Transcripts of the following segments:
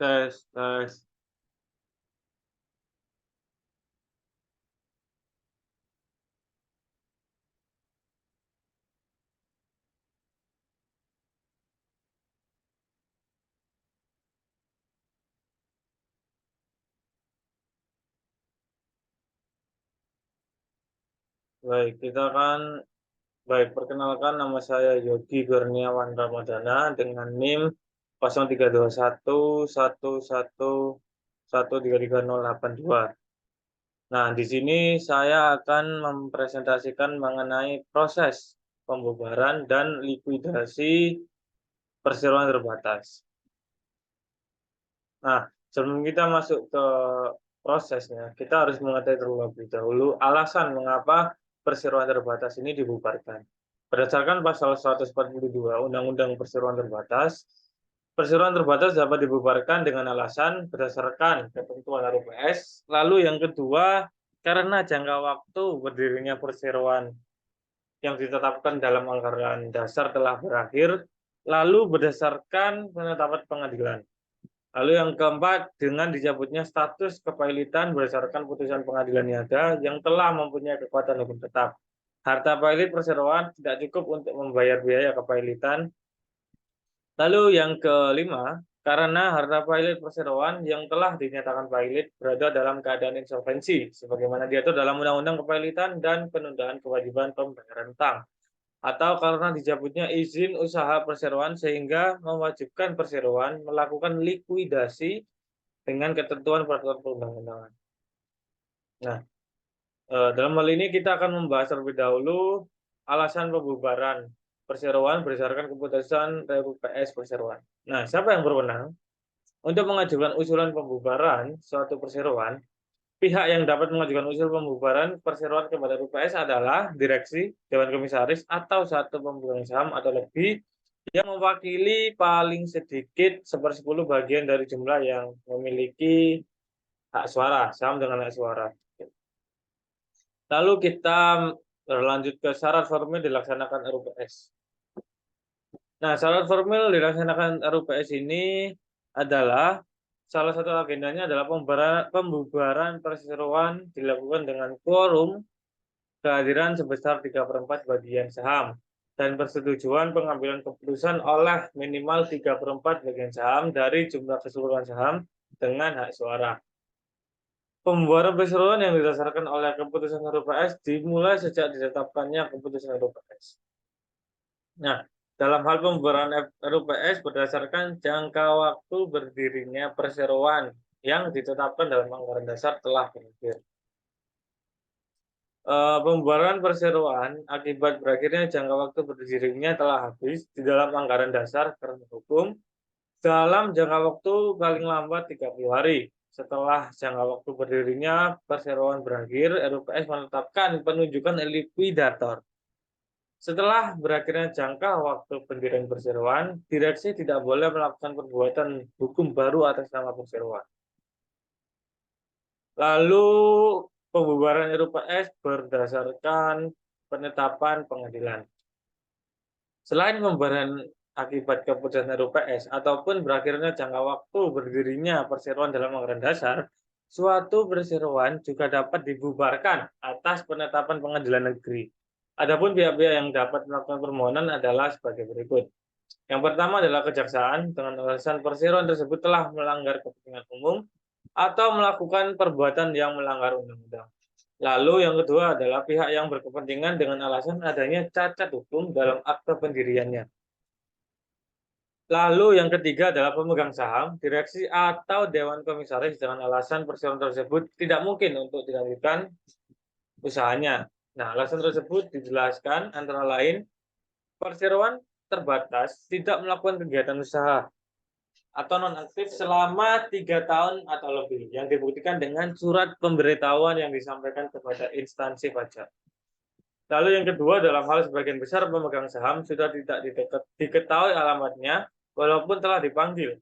Tes, tes. Baik, kita kan perkenalkan nama saya Yogi Kurniawan Ramadana dengan NIM 032111133082. Nah, di sini saya akan mempresentasikan mengenai proses pembubaran dan likuidasi perseroan terbatas. Nah, sebelum kita masuk ke prosesnya, kita harus mengetahui terlebih dahulu alasan mengapa perseroan terbatas ini dibubarkan. Berdasarkan pasal 142 Undang-Undang Perseroan Terbatas, perseroan terbatas dapat dibubarkan dengan alasan berdasarkan ketentuan RUPS. Lalu yang kedua, karena jangka waktu berdirinya perseroan yang ditetapkan dalam anggaran dasar telah berakhir, lalu berdasarkan penetapan pengadilan. Lalu yang keempat, dengan dicabutnya status kepailitan berdasarkan putusan pengadilan niaga yang telah mempunyai kekuatan hukum tetap. Harta pailit perseroan tidak cukup untuk membayar biaya kepailitan. Lalu yang kelima, karena harta pailit perseroan yang telah dinyatakan pailit berada dalam keadaan insolvensi, sebagaimana diatur dalam Undang-Undang Kepailitan dan Penundaan Kewajiban Pembayaran Utang, atau karena dicabutnya izin usaha perseroan sehingga mewajibkan perseroan melakukan likuidasi dengan ketentuan peraturan perundang-undangan. Nah, dalam hal ini kita akan membahas terlebih dahulu alasan pembubaran perseroan berdasarkan keputusan RUPS perseroan. Nah, siapa yang berwenang untuk mengajukan usulan pembubaran suatu perseroan? Pihak yang dapat mengajukan usul pembubaran perseroan kepada RUPS adalah direksi, dewan komisaris, atau satu pemegang saham atau lebih yang mewakili paling sedikit 1/10 bagian dari jumlah yang memiliki hak suara, saham dengan hak suara. Lalu kita berlanjut ke syarat formil dilaksanakan RUPS. Nah, syarat formil dilaksanakan RUPS ini adalah salah satu agendanya adalah pembubaran perseroan dilakukan dengan quorum kehadiran sebesar 3/4 bagian saham dan persetujuan pengambilan keputusan oleh minimal 3/4 bagian saham dari jumlah keseluruhan saham dengan hak suara. Pembubaran perseroan yang didasarkan oleh keputusan RUPS dimulai sejak ditetapkannya keputusan RUPS. Nah, dalam hal pembubaran RUPS berdasarkan jangka waktu berdirinya perseroan yang ditetapkan dalam anggaran dasar telah berakhir. Pembubaran perseroan akibat berakhirnya jangka waktu berdirinya telah habis di dalam anggaran dasar karena hukum dalam jangka waktu paling lambat 30 hari. Setelah jangka waktu berdirinya perseroan berakhir, RUPS menetapkan penunjukan likuidator. Setelah berakhirnya jangka waktu pendirian perseroan, direksi tidak boleh melakukan perbuatan hukum baru atas nama perseroan. Lalu pembubaran RUPS berdasarkan penetapan pengadilan. Selain pembubaran akibat keputusan RUPS ataupun berakhirnya jangka waktu berdirinya perseroan dalam anggaran dasar, suatu perseroan juga dapat dibubarkan atas penetapan pengadilan negeri. Adapun pihak-pihak yang dapat melakukan permohonan adalah sebagai berikut. Yang pertama adalah kejaksaan dengan alasan perseroan tersebut telah melanggar kepentingan umum atau melakukan perbuatan yang melanggar undang-undang. Lalu yang kedua adalah pihak yang berkepentingan dengan alasan adanya cacat hukum dalam akte pendiriannya. Lalu yang ketiga adalah pemegang saham, direksi atau dewan komisaris dengan alasan perseroan tersebut tidak mungkin untuk dilanjutkan usahanya. Nah, alasan tersebut dijelaskan antara lain perseroan terbatas tidak melakukan kegiatan usaha atau nonaktif selama 3 tahun atau lebih yang dibuktikan dengan surat pemberitahuan yang disampaikan kepada instansi pajak. Lalu yang kedua, dalam hal sebagian besar pemegang saham sudah tidak diketahui alamatnya walaupun telah dipanggil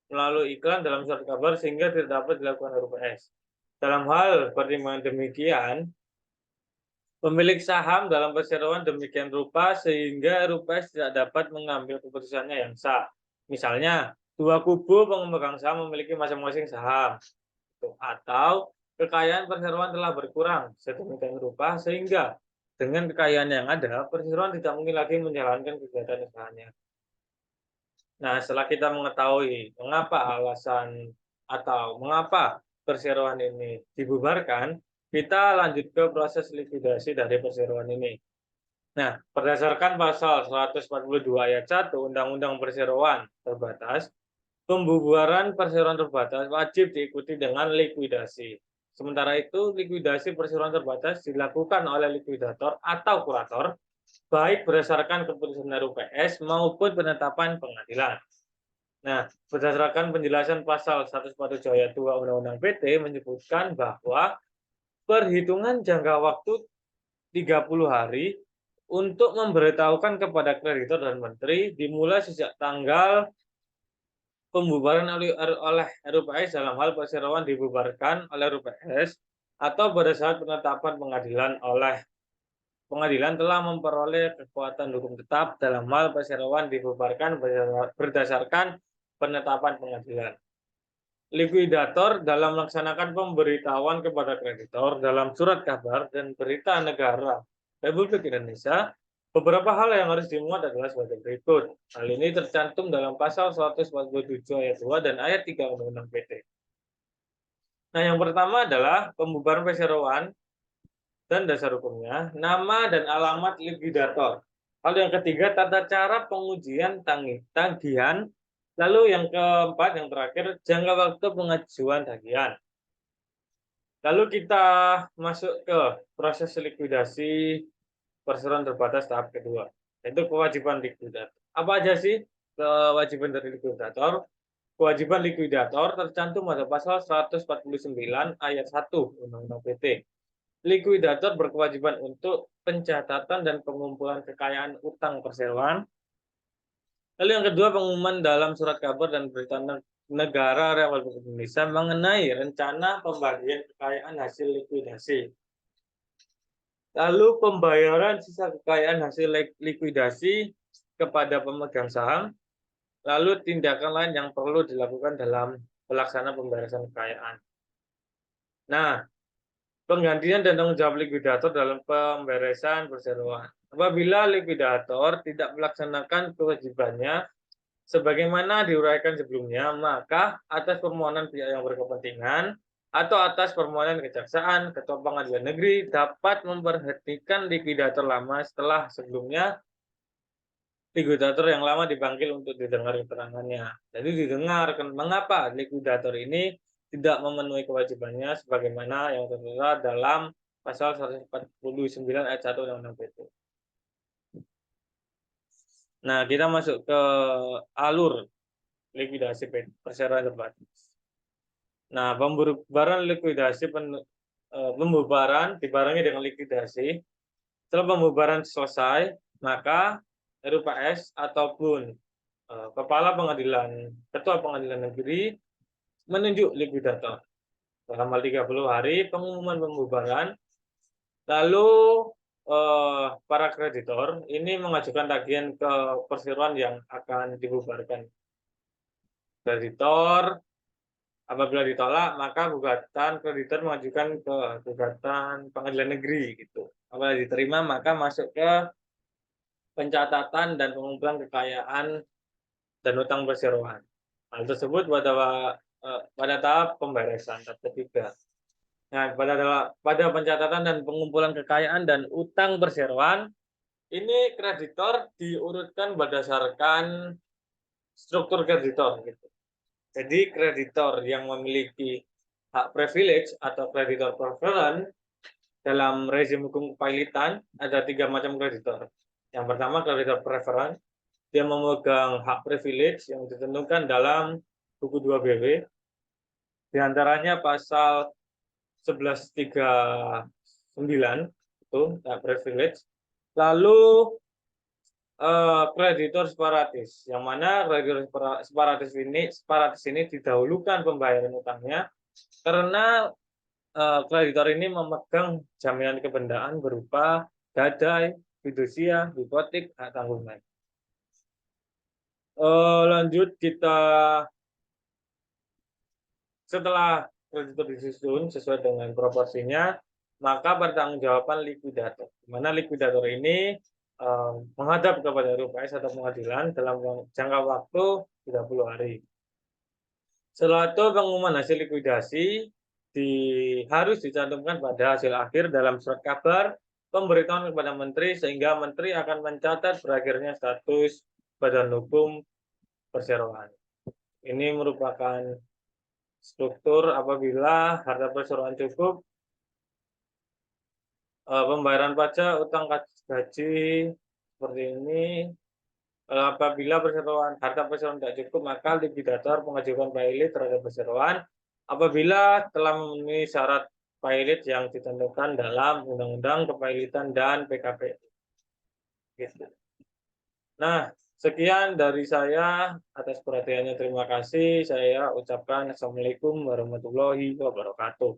melalui iklan dalam surat kabar sehingga tidak dapat dilakukan RUPS. Dalam hal pertimbangan demikian, pemilik saham dalam perseroan demikian rupa sehingga RUPS tidak dapat mengambil keputusannya yang sah. Misalnya, Dua kubu pemegang saham memiliki masing-masing saham, atau kekayaan perseroan telah berkurang sedemikian rupa sehingga dengan kekayaan yang ada, perseroan tidak mungkin lagi menjalankan kegiatan usahanya. Nah, setelah kita mengetahui mengapa alasan atau mengapa perseroan ini dibubarkan, kita lanjut ke proses likuidasi dari perseroan ini. Nah, berdasarkan pasal 142 ayat 1 Undang-Undang Perseroan Terbatas, pembubaran perseroan terbatas wajib diikuti dengan likuidasi. Sementara itu, likuidasi perseroan terbatas dilakukan oleh likuidator atau kurator, baik berdasarkan keputusan RUPS maupun penetapan pengadilan. Nah, berdasarkan penjelasan pasal 147 ayat 2 Undang-Undang PT menyebutkan bahwa perhitungan jangka waktu 30 hari untuk memberitahukan kepada kreditor dan menteri dimulai sejak tanggal pembubaran oleh RUPS dalam hal perseroan dibubarkan oleh RUPS atau pada saat penetapan pengadilan oleh pengadilan telah memperoleh kekuatan hukum tetap dalam hal perseroan dibubarkan berdasarkan penetapan pengadilan. Likuidator dalam melaksanakan pemberitahuan kepada kreditor dalam surat kabar dan berita negara Republik Indonesia, beberapa hal yang harus dimuat adalah sebagai berikut. Hal ini tercantum dalam pasal 147 ayat 2 dan ayat 3 Undang-Undang PT. Nah, yang pertama adalah pembubaran perseroan dan dasar hukumnya, nama dan alamat likuidator. Lalu yang ketiga, tata cara pengujian tagihan. Lalu yang keempat, yang terakhir, jangka waktu pengajuan tagihan. Lalu kita masuk ke proses likuidasi perseroan terbatas tahap kedua, yaitu kewajiban likuidator. Apa aja sih kewajiban dari likuidator? Kewajiban likuidator tercantum pada pasal 149 ayat 1 Undang-Undang PT. Likuidator berkewajiban untuk pencatatan dan pengumpulan kekayaan utang perseroan. Lalu yang kedua, pengumuman dalam surat kabar dan berita negara Republik Indonesia mengenai rencana pembagian kekayaan hasil likuidasi. Lalu pembayaran sisa kekayaan hasil likuidasi kepada pemegang saham. Lalu tindakan lain yang perlu dilakukan dalam pelaksanaan pembayaran kekayaan. Nah, penggantian dan tanggung jawab likuidator dalam pemberesan perseroan. Apabila likuidator tidak melaksanakan kewajibannya sebagaimana diuraikan sebelumnya, maka atas permohonan pihak yang berkepentingan atau atas permohonan kejaksaan, Ketua Pengadilan Negeri dapat memberhentikan likuidator lama setelah sebelumnya likuidator yang lama dipanggil untuk didengar keterangannya. Jadi didengar mengapa likuidator ini tidak memenuhi kewajibannya sebagaimana yang tertera dalam pasal 149 ayat 1 Undang-Undang PT. Nah, kita masuk ke alur likuidasi perseroan terbatas. Nah, pembubaran pembubaran dibarengi dengan likuidasi. Setelah pembubaran selesai, maka RUPS ataupun Kepala Pengadilan, Ketua Pengadilan Negeri menunjuk likuidator. Selama 30 hari pengumuman pembubaran, lalu para kreditor ini mengajukan tagihan ke perseroan yang akan dibubarkan. Kreditor apabila ditolak, maka kreditor mengajukan ke gugatan pengadilan negeri gitu. Apabila diterima, maka masuk ke pencatatan dan pengumpulan kekayaan dan utang perseroan. Hal tersebut pada tahap pemberesan tahap ketiga. Nah, pada pencatatan dan pengumpulan kekayaan dan utang perseroan, ini kreditor diurutkan berdasarkan struktur kreditor gitu. Jadi kreditor yang memiliki hak privilege atau kreditor preference dalam rezim hukum kepailitan ada 3 macam kreditor. Yang pertama kreditor preference, dia memegang hak privilege yang ditentukan dalam buku 2 BW. Di antaranya pasal 1139 itu hak privilege. Lalu kreditor separatis, yang mana kreditor separatis ini didahulukan pembayaran utangnya karena kreditor ini memegang jaminan kebendaan berupa gadai, fidusia, hipotek, hak tanggungan. Lanjut kita setelah kreditur disusun sesuai dengan proporsinya, maka pertanggungjawaban likuidator, di mana likuidator ini, menghadap kepada RUPS atau pengadilan dalam jangka waktu 30 hari. Setelah itu pengumuman hasil likuidasi harus dicantumkan pada hasil akhir dalam surat kabar pemberitahuan kepada menteri, sehingga menteri akan mencatat berakhirnya status badan hukum perseroan. Ini merupakan struktur apabila harta perseroan cukup, pembayaran pajak, utang gaji seperti ini. Apabila harta perseroan tidak cukup, maka likuidator mengajukan pilot terhadap perseroan apabila telah memenuhi syarat pilot yang ditentukan dalam Undang-Undang Kepailitan dan PKPU. Gitu. Nah, sekian dari saya. Atas perhatiannya terima kasih. Saya ucapkan Assalamualaikum warahmatullahi wabarakatuh.